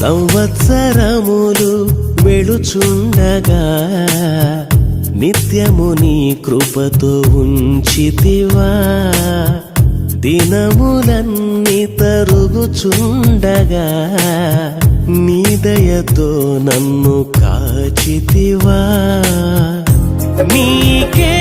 సంవత్సరములు వెళుచుండగా నిత్యము నీ కృపతో ఉంచితివా. దినములన్నీ తరుగుచుండగా నీ దయతో నన్ను కాచితివా. నీకే